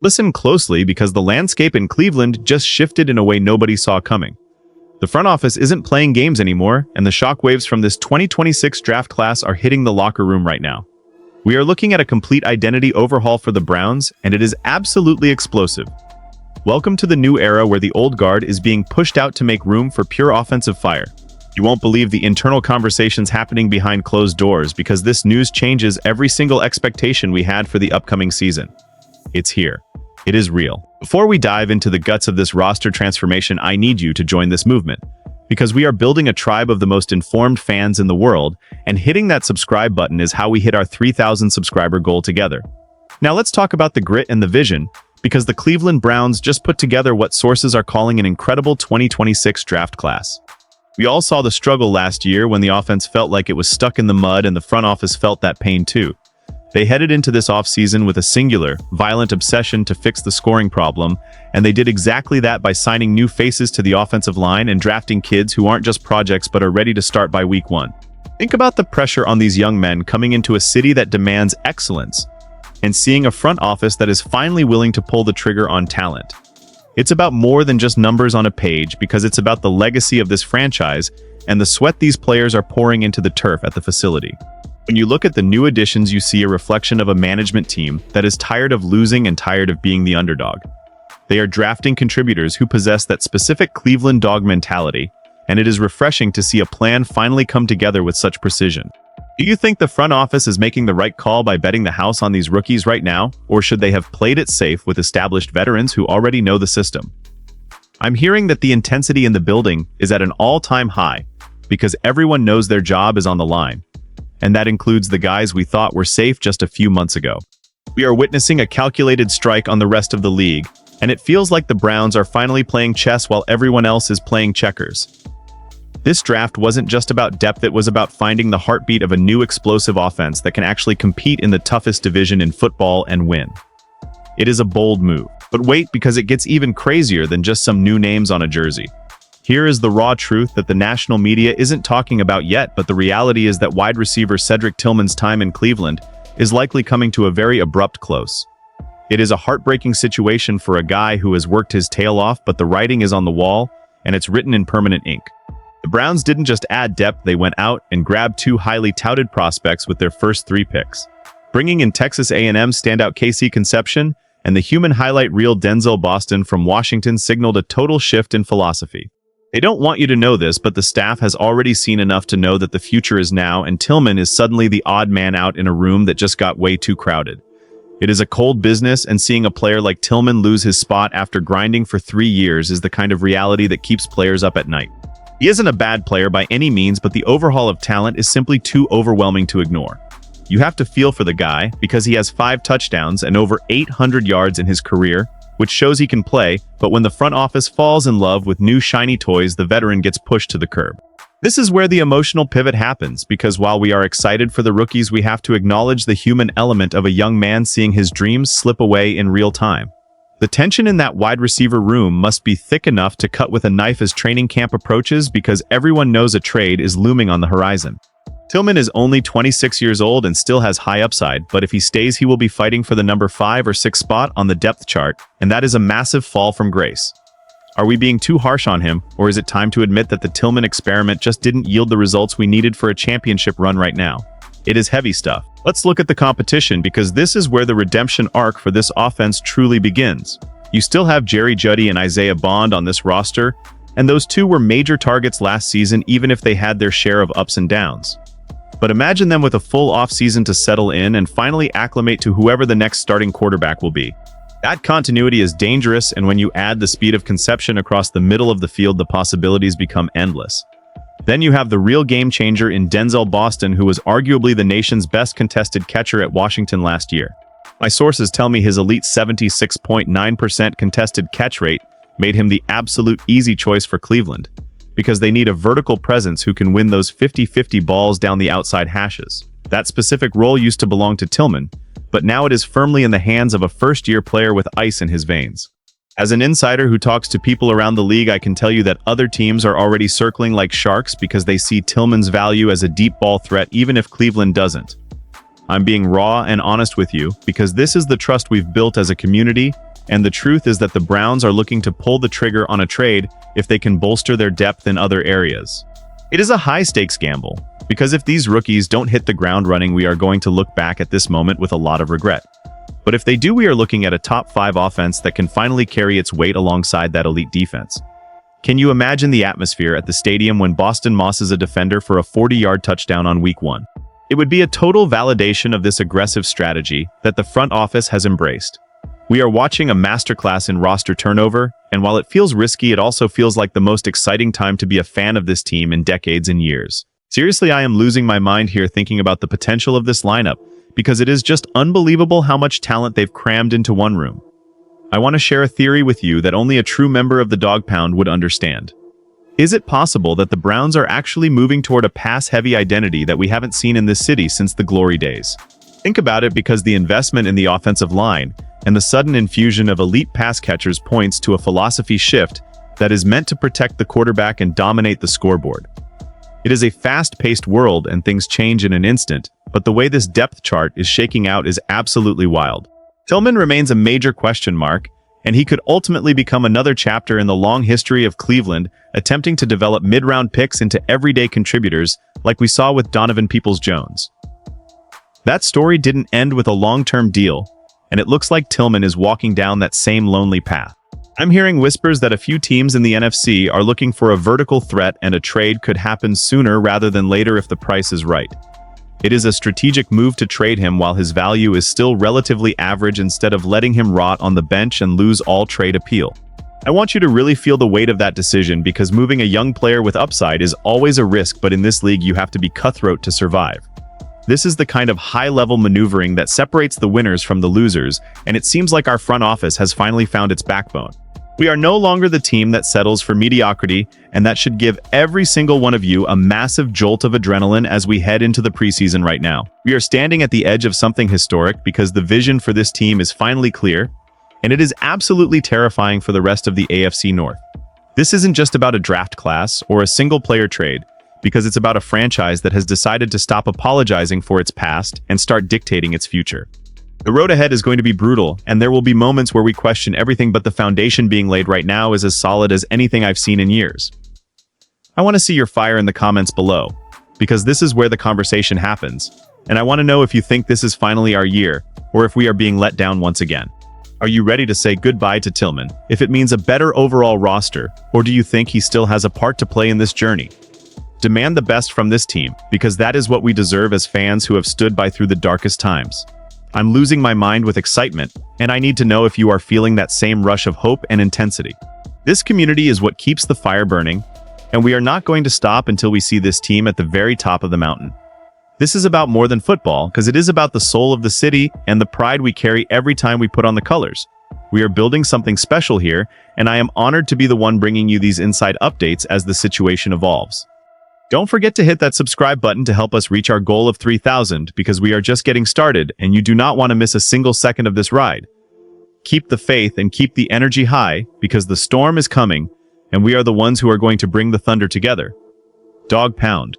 Listen closely because the landscape in Cleveland just shifted in a way nobody saw coming. The front office isn't playing games anymore, and the shockwaves from this 2026 draft class are hitting the locker room right now. We are looking at a complete identity overhaul for the Browns, and it is absolutely explosive. Welcome to the new era where the old guard is being pushed out to make room for pure offensive fire. You won't believe the internal conversations happening behind closed doors because this news changes every single expectation we had for the upcoming season. It's here. It is real. Before we dive into the guts of this roster transformation, I need you to join this movement, because we are building a tribe of the most informed fans in the world, and hitting that subscribe button is how we hit our 3,000 subscriber goal together. Now let's talk about the grit and the vision, because the Cleveland Browns just put together what sources are calling an incredible 2026 draft class. We all saw the struggle last year when the offense felt like it was stuck in the mud and the front office felt that pain too. They headed into this offseason with a singular, violent obsession to fix the scoring problem, and they did exactly that by signing new faces to the offensive line and drafting kids who aren't just projects but are ready to start by week 1. Think about the pressure on these young men coming into a city that demands excellence, and seeing a front office that is finally willing to pull the trigger on talent. It's about more than just numbers on a page, because it's about the legacy of this franchise and the sweat these players are pouring into the turf at the facility. When you look at the new additions, you see a reflection of a management team that is tired of losing and tired of being the underdog. They are drafting contributors who possess that specific Cleveland dog mentality, and it is refreshing to see a plan finally come together with such precision. Do you think the front office is making the right call by betting the house on these rookies right now, or should they have played it safe with established veterans who already know the system? I'm hearing that the intensity in the building is at an all-time high, because everyone knows their job is on the line. And that includes the guys we thought were safe just a few months ago. We are witnessing a calculated strike on the rest of the league, and it feels like the Browns are finally playing chess while everyone else is playing checkers. This draft wasn't just about depth, it was about finding the heartbeat of a new explosive offense that can actually compete in the toughest division in football and win. It is a bold move. But wait, because it gets even crazier than just some new names on a jersey. Here is the raw truth that the national media isn't talking about yet, but the reality is that wide receiver Cedric Tillman's time in Cleveland is likely coming to a very abrupt close. It is a heartbreaking situation for a guy who has worked his tail off, but the writing is on the wall, and it's written in permanent ink. The Browns didn't just add depth, they went out and grabbed 2 highly touted prospects with their first 3 picks. Bringing in Texas A&M standout Casey Concepcion and the human highlight reel Denzel Boston from Washington signaled a total shift in philosophy. They don't want you to know this, but the staff has already seen enough to know that the future is now, and Tillman is suddenly the odd man out in a room that just got way too crowded. It is a cold business, and seeing a player like Tillman lose his spot after grinding for 3 years is the kind of reality that keeps players up at night. He isn't a bad player by any means, but the overhaul of talent is simply too overwhelming to ignore. You have to feel for the guy, because he has 5 touchdowns and over 800 yards in his career, which shows he can play, but when the front office falls in love with new shiny toys, the veteran gets pushed to the curb. This is where the emotional pivot happens, because while we are excited for the rookies, we have to acknowledge the human element of a young man seeing his dreams slip away in real time. The tension in that wide receiver room must be thick enough to cut with a knife as training camp approaches, because everyone knows a trade is looming on the horizon. Tillman is only 26 years old and still has high upside, but if he stays, he will be fighting for the number 5 or 6 spot on the depth chart, and that is a massive fall from grace. Are we being too harsh on him, or is it time to admit that the Tillman experiment just didn't yield the results we needed for a championship run right now? It is heavy stuff. Let's look at the competition, because this is where the redemption arc for this offense truly begins. You still have Jerry Jeudy and Isaiah Bond on this roster, and those 2 were major targets last season, even if they had their share of ups and downs. But imagine them with a full offseason to settle in and finally acclimate to whoever the next starting quarterback will be. That continuity is dangerous, and when you add the speed of Concepcion across the middle of the field, the possibilities become endless. Then you have the real game changer in Denzel Boston, who was arguably the nation's best contested catcher at Washington last year. My sources tell me his elite 76.9% contested catch rate made him the absolute easy choice for Cleveland, because they need a vertical presence who can win those 50-50 balls down the outside hashes. That specific role used to belong to Tillman, but now it is firmly in the hands of a first-year player with ice in his veins. As an insider who talks to people around the league, I can tell you that other teams are already circling like sharks because they see Tillman's value as a deep ball threat even if Cleveland doesn't. I'm being raw and honest with you because this is the trust we've built as a community, and the truth is that the Browns are looking to pull the trigger on a trade if they can bolster their depth in other areas. It is a high-stakes gamble, because if these rookies don't hit the ground running, we are going to look back at this moment with a lot of regret. But if they do, we are looking at a top-5 offense that can finally carry its weight alongside that elite defense. Can you imagine the atmosphere at the stadium when Boston mosses a defender for a 40-yard touchdown on Week 1? It would be a total validation of this aggressive strategy that the front office has embraced. We are watching a masterclass in roster turnover, and while it feels risky, it also feels like the most exciting time to be a fan of this team in decades and years. Seriously, I am losing my mind here thinking about the potential of this lineup, because it is just unbelievable how much talent they've crammed into one room. I want to share a theory with you that only a true member of the Dawg Pound would understand. Is it possible that the Browns are actually moving toward a pass-heavy identity that we haven't seen in this city since the glory days? Think about it, because the investment in the offensive line and the sudden infusion of elite pass catchers points to a philosophy shift that is meant to protect the quarterback and dominate the scoreboard. It is a fast-paced world and things change in an instant, but the way this depth chart is shaking out is absolutely wild. Tillman remains a major question mark, and he could ultimately become another chapter in the long history of Cleveland, attempting to develop mid-round picks into everyday contributors like we saw with Donovan Peoples-Jones. That story didn't end with a long-term deal, and it looks like Tillman is walking down that same lonely path. I'm hearing whispers that a few teams in the NFC are looking for a vertical threat, and a trade could happen sooner rather than later if the price is right. It is a strategic move to trade him while his value is still relatively average, instead of letting him rot on the bench and lose all trade appeal. I want you to really feel the weight of that decision, because moving a young player with upside is always a risk, but in this league you have to be cutthroat to survive. This is the kind of high-level maneuvering that separates the winners from the losers, and it seems like our front office has finally found its backbone. We are no longer the team that settles for mediocrity, and that should give every single one of you a massive jolt of adrenaline as we head into the preseason right now. We are standing at the edge of something historic, because the vision for this team is finally clear, and it is absolutely terrifying for the rest of the AFC North. This isn't just about a draft class or a single-player trade, because it's about a franchise that has decided to stop apologizing for its past and start dictating its future. The road ahead is going to be brutal, and there will be moments where we question everything, but the foundation being laid right now is as solid as anything I've seen in years. I want to see your fire in the comments below, because this is where the conversation happens, and I want to know if you think this is finally our year, or if we are being let down once again. Are you ready to say goodbye to Tillman, if it means a better overall roster, or do you think he still has a part to play in this journey? Demand the best from this team, because that is what we deserve as fans who have stood by through the darkest times. I'm losing my mind with excitement, and I need to know if you are feeling that same rush of hope and intensity. This community is what keeps the fire burning, and we are not going to stop until we see this team at the very top of the mountain. This is about more than football, because it is about the soul of the city and the pride we carry every time we put on the colors. We are building something special here, and I am honored to be the one bringing you these inside updates as the situation evolves. Don't forget to hit that subscribe button to help us reach our goal of 3,000, because we are just getting started and you do not want to miss a single second of this ride. Keep the faith and keep the energy high, because the storm is coming and we are the ones who are going to bring the thunder together. Dawg Pound.